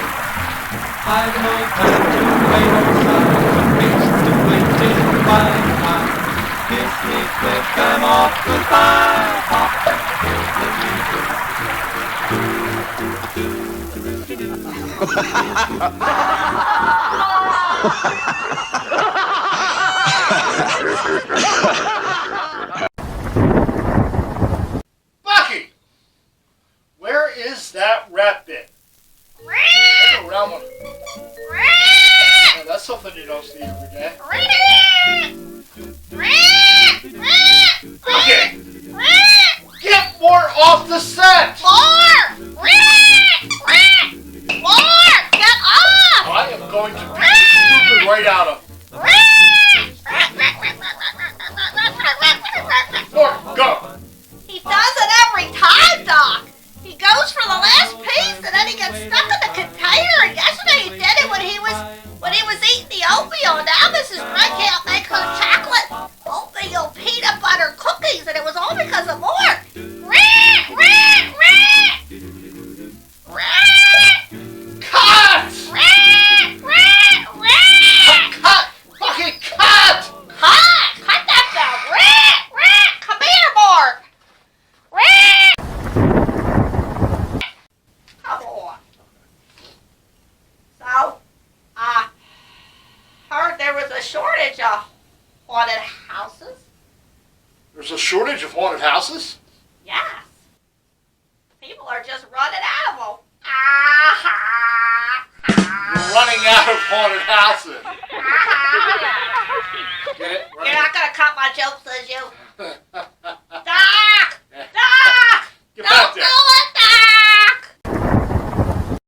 I've no time to wait outside, I'm wasted waiting my time. Kiss me quick, I'm off, goodbye. Hop, Bucky! Where is that rat bit? Take a round one. Yeah, that's something you don't see every day. Okay! Get more off the set! Get off! I am going to beat the stupid right out of him. Norton, go! He does it every time, Doc. He goes for the last piece and then he gets stuck in the container. And yesterday he did it when he was eating the oatmeal. And now Mrs. Red can't make her chocolate oatmeal peanut butter cookies, and it was all because of Mort. Cut! Cut! Bucky, cut! Cut that bell. Come here, Mort. Come on. So, heard there was a shortage of haunted houses. There's a shortage of haunted houses? Yes. People are just running out of them. You're running out of haunted houses. Get it? You're not going to cut my jokes, is you? Doc! Yeah. Doc! Get back Don't there. do it, Doc!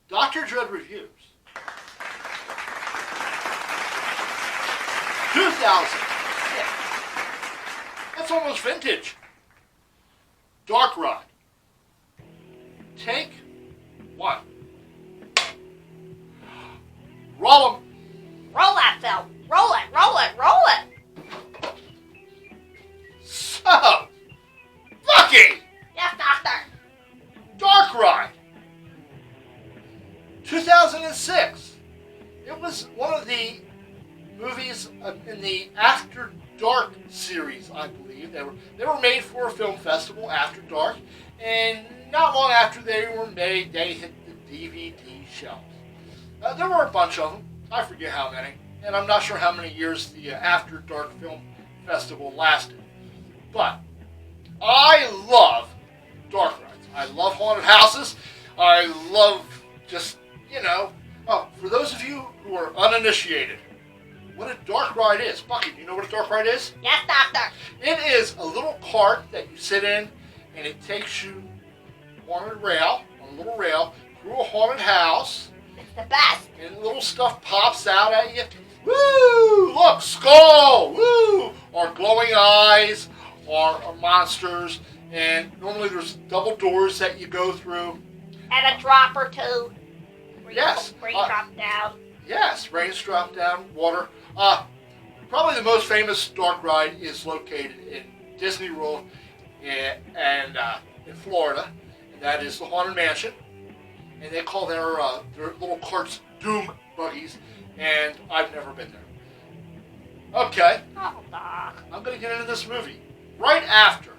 Dr. Dread Reviews. 2006. That's almost vintage. Dark Ride. Take one. Roll 'em. Roll that film. Roll it, roll it, roll it. So, Bucky, Yes, Doctor. Dark Ride. 2006. It was one of the movies in the After Dark series, I believe. They were made for a film festival, After Dark, and not long after they were made, they hit the DVD shelves. There were a bunch of them. I forget how many, and I'm not sure how many years the After Dark Film Festival lasted. But I love dark rides. I love haunted houses. I love just, for those of you who are uninitiated, what a dark ride is. Bucky, do you know what a dark ride is? Yes, Doctor. It is a little cart that you sit in, and it takes you on a little rail, through a haunted house, It's the best. and little stuff pops out at you. Woo! Look, skull! Woo! Or glowing eyes, or monsters, and normally there's double doors that you go through. And a drop or two. Yes. Where you drop down. Yes, rains drop down, water. Probably the most famous dark ride is located in Disney World and in Florida, and that is the Haunted Mansion. And they call their little carts Doom Buggies, and I've never been there. Okay, Oh, Doc. I'm going to get into this movie. Right after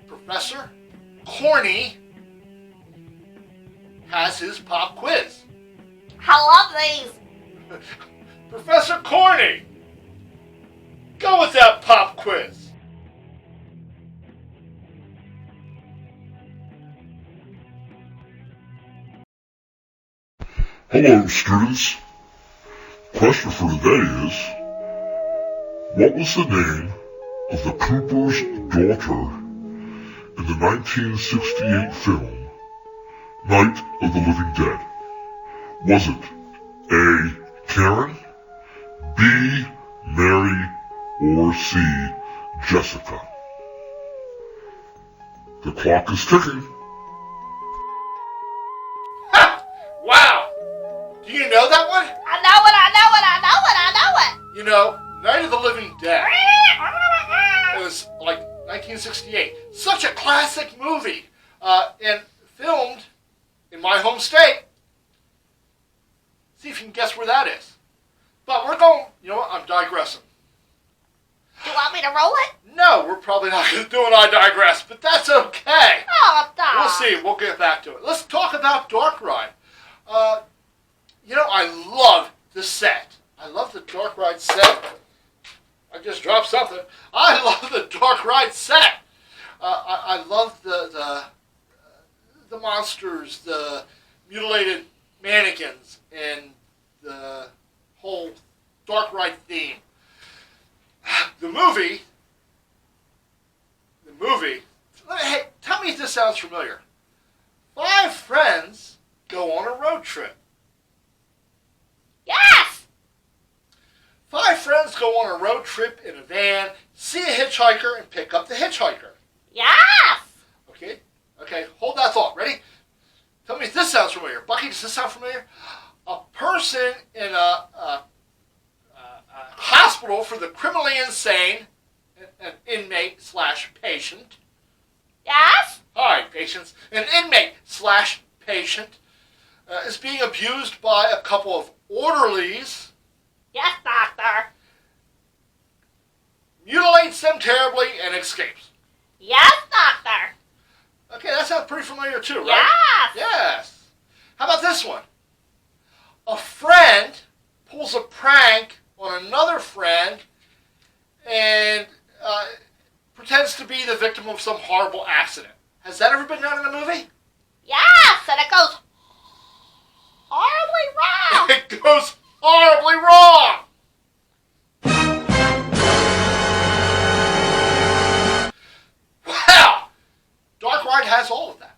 Professor Corny has his pop quiz. I love these. Professor Corny, go with that pop quiz. Hello, students. Question for today is, what was the name of the Cooper's daughter in the 1968 film Night of the Living Dead? Was it A. Karen, B. Mary, or C. Jessica? The clock is ticking. Ha! Wow! Do you know that one? I know it, I know it, I know it, I know it. You know, Night of the Living Dead. It was like 1968. Such a classic movie. And filmed in my home state. See if you can guess where that is. But we're going, you know what, I'm digressing. Do you want me to roll it? No, we're probably not going to do an I digress, but that's okay. Oh, Doc. We'll see. We'll get back to it. Let's talk about Dark Ride. You know, I love the set. I love the Dark Ride set. I just dropped something. I love the Dark Ride set. I love the monsters, the mutilated mannequins, and the whole Dark Ride theme. The movie, hey, tell me if this sounds familiar. 5 friends go on a road trip. Yes! 5 friends go on a road trip in a van, see a hitchhiker, and pick up the hitchhiker. Yes! Okay, hold that thought. Ready? Tell me if this sounds familiar. Bucky, does this sound familiar? A person in a hospital for the criminally insane, an inmate / patient. Yes? Hi, patients. An inmate / patient is being abused by a couple of orderlies, Yes, Doctor. mutilates them terribly, and escapes. Yes, Doctor. Okay, that sounds pretty familiar too, right? Yes. Yes. How about this one? A friend pulls a prank on another friend and pretends to be the victim of some horrible accident. Has that ever been done in a movie? Yes, and it goes horribly wrong. It goes horribly wrong. Wow! Dark Ride has all of that.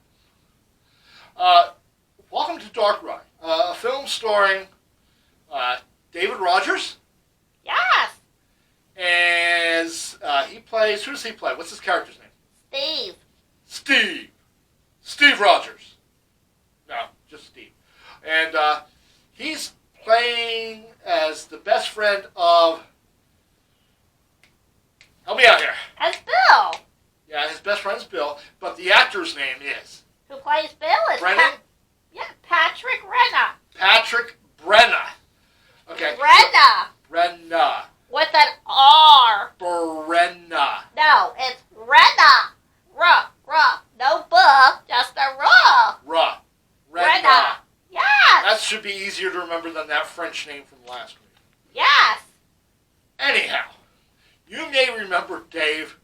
Welcome to Dark Ride, a film starring David Rogers Yes, as he plays. Who does he play? What's his character's name? Steve. Steve Rogers. No, just Steve. And he's playing as the best friend of. Help me out here. As Bill. Yeah, his best friend's Bill, but the actor's name is Who plays Bill is Brennan. Patrick Renna. Patrick Brenna. Okay. Renna. Brenna. With an R. Brenna. No, it's Renna. Ruh. No buh, just a ruh. Ruh. Renna. Yes. That should be easier to remember than that French name from last week. Yes. Anyhow, you may remember Dave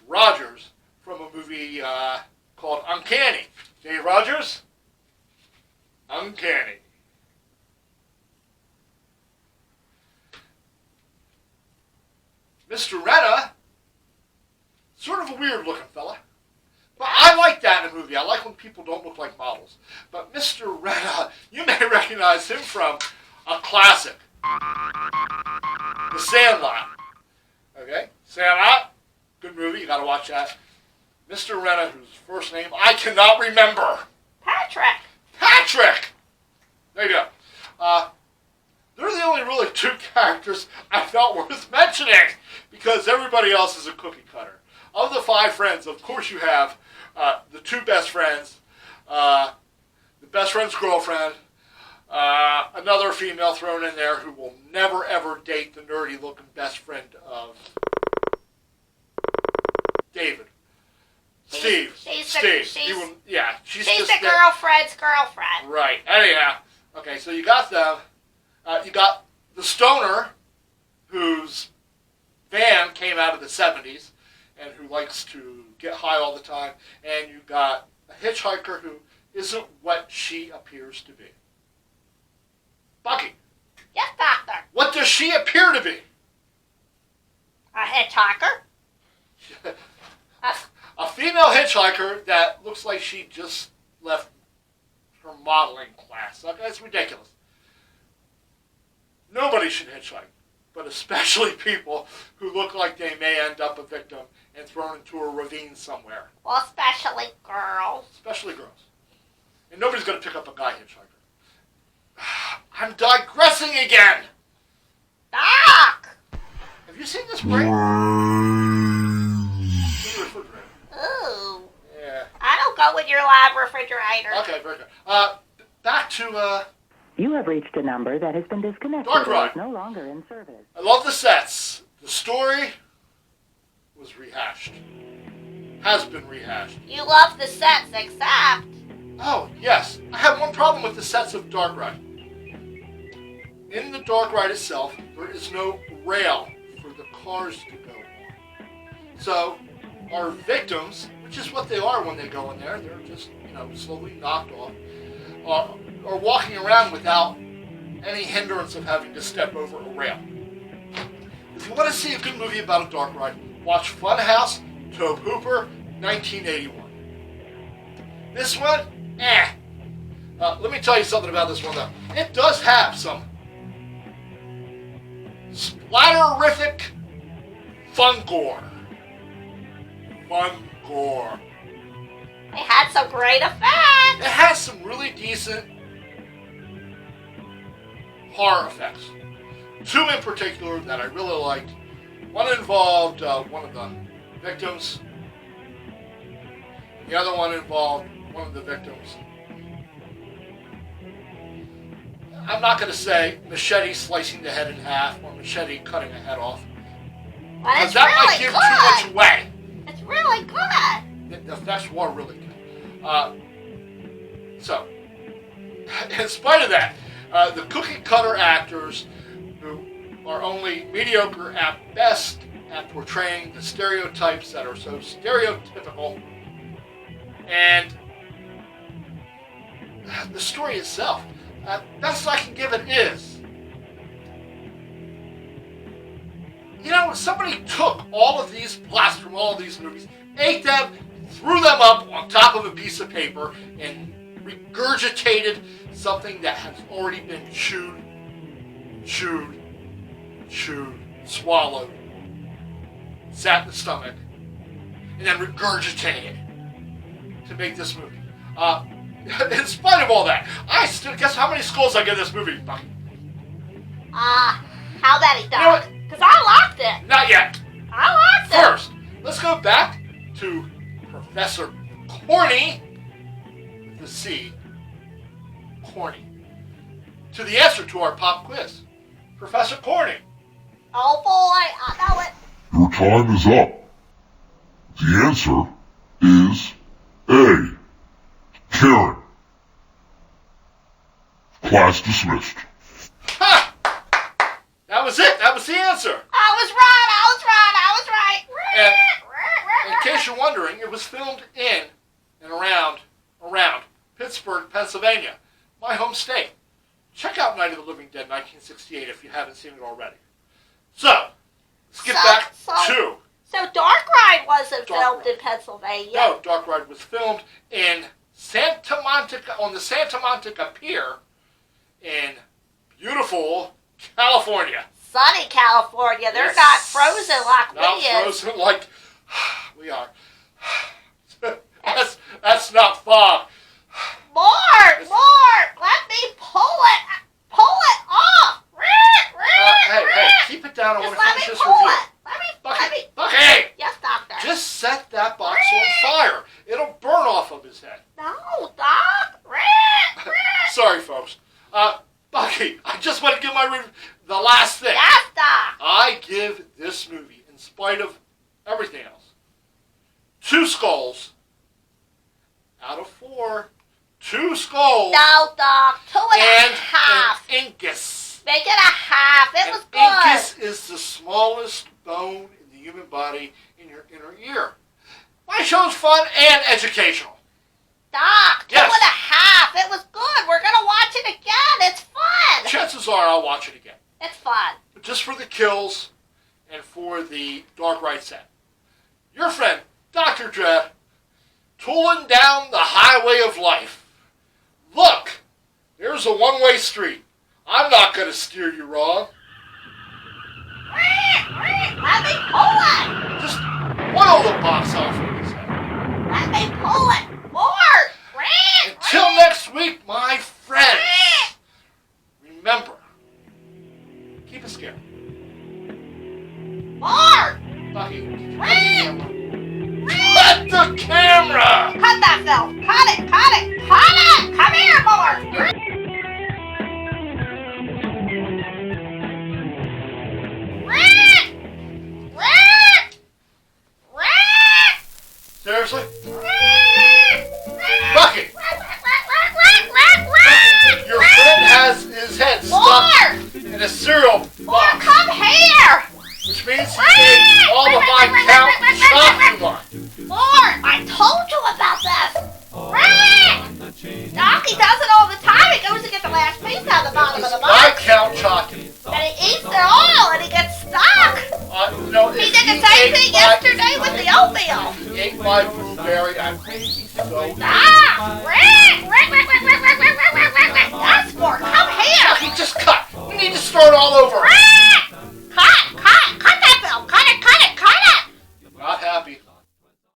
Rogers from a movie called Uncanny. Dave Rogers? Uncanny. Mr. Renna, sort of a weird looking fella. But I like that in a movie. I like when people don't look like models. But Mr. Renna, you may recognize him from a classic. The Sandlot. Okay? Sandlot. Good movie. You gotta watch that. Mr. Renna, whose first name I cannot remember. Patrick. Patrick! There you go. They're the only really 2 characters I felt worth mentioning because everybody else is a cookie cutter. Of the 5 friends, of course you have the 2 best friends, the best friend's girlfriend, another female thrown in there who will never ever date the nerdy looking best friend of David. Steve. She's the girlfriend's girlfriend. Right. Anyhow. Okay, so you got them. You got the stoner, whose van came out of the 70s, and who likes to get high all the time. And you got a hitchhiker who isn't what she appears to be. Bucky. Yes, Doctor. What does she appear to be? A hitchhiker. A female hitchhiker that looks like she just left her modeling class. Okay, that's ridiculous. Nobody should hitchhike. but especially people who look like they may end up a victim and thrown into a ravine somewhere. Well, especially girls. Especially girls. And nobody's going to pick up a guy hitchhiker. I'm digressing again! Doc! Have you seen this break? Ooh. Yeah. I don't go with your lab refrigerator. Okay, very good. Back to, You have reached a number that has been disconnected Dark and Ride. is no longer in service. I love the sets. The story was rehashed. Has been rehashed. You love the sets, except... Oh, yes. I have one problem with the sets of Dark Ride. In the Dark Ride itself, there is no rail for the cars to go on. So, our victims, which is what they are when they go in there, they're just, slowly knocked off, are walking around without any hindrance of having to step over a rail. If you want to see a good movie about a dark ride, watch Funhouse, Tobe Hooper, 1981. This one, let me tell you something about this one, though. It does have some splatterific fun gore. Fun gore. They had some great effects. It has some really decent horror effects. Two in particular that I really liked. One involved one of the victims. The other one involved one of the victims. I'm not going to say machete slicing the head in half or machete cutting a head off. But it's that really might give good. too much away. It's really good. The effects were really good. So, in spite of that, the cookie cutter actors who are only mediocre at best at portraying the stereotypes that are so stereotypical, and the story itself, best I can give it is, somebody took all of these plots from all of these movies, ate them, threw them up on top of a piece of paper, and regurgitated something that has already been chewed, swallowed, sat in the stomach, and then regurgitated to make this movie. In spite of all that, I still guess how many skulls I give this movie, Bucky? How many, Doc? Because I liked it. Not yet. I liked it. First, let's go back to Professor Corny, with the C, Corny, to the answer to our pop quiz. Professor Corny. Oh boy, I know it. Your time is up. The answer is A. Karen. Class dismissed. Ha! That was it. That was the answer. I was right. And in case you're wondering, it was filmed in and around Pittsburgh, Pennsylvania, my home state. Check out Night of the Living Dead 1968 if you haven't seen it already. So, let's get back to... So Dark Ride wasn't Dark filmed Ride. in Pennsylvania. No, Dark Ride was filmed in Santa Monica, on the Santa Monica Pier in beautiful California. Sunny California. They're Yes. not frozen like Not we is. frozen like we are. That's not fog. Mark, let me pull it off. Hey, keep it down. I want Just to let me finish this pull review. it. Let me. Bucky, Yes, doctor. just set that box on fire. It'll burn off of his head. No, Doc. Sorry, folks. Bucky, I just want to give the last thing. Yes, Doc. I give this movie, in spite of everything else, 2 skulls out of 4. 2 skulls No, Doc. 2.5. an incus. Make it a half. It was An good. incus is the smallest bone in the human body in your inner ear. My show's fun and educational. Doc, Yes. 2.5. It was good. We're going to watch it again. It's fun. Chances are I'll watch it again. It's fun. But just for the kills and for the Dark Ride set. Your friend, Dr. Dread, tooling down the highway of life. Look, there's a one-way street. I'm not going to steer you wrong. Let me pull it! Just one little box off of his head. Let me pull it! More! Red! Until next week, my friends, remember, keep it scared. More! Bucky, Red! cut the camera! Cut that film! Cut it! Cut it! Cut it! Come here, more! Red! Red! Red! Seriously? Red! Bucky! Your friend has his head stuck in a cereal More, box, come here! which means he gave all of my count chocolate line. More! I told you about this! Red! Doc, he does it all the time. He goes to get the last piece out of the bottom of the I box. count chocolate. And he eats it all and he gets stuck. He did the same thing yesterday with the oatmeal. He ate my blueberry. I'm so Doc! Red! Yes, more, come here! Bucky, just cut. We need to start all over. Red!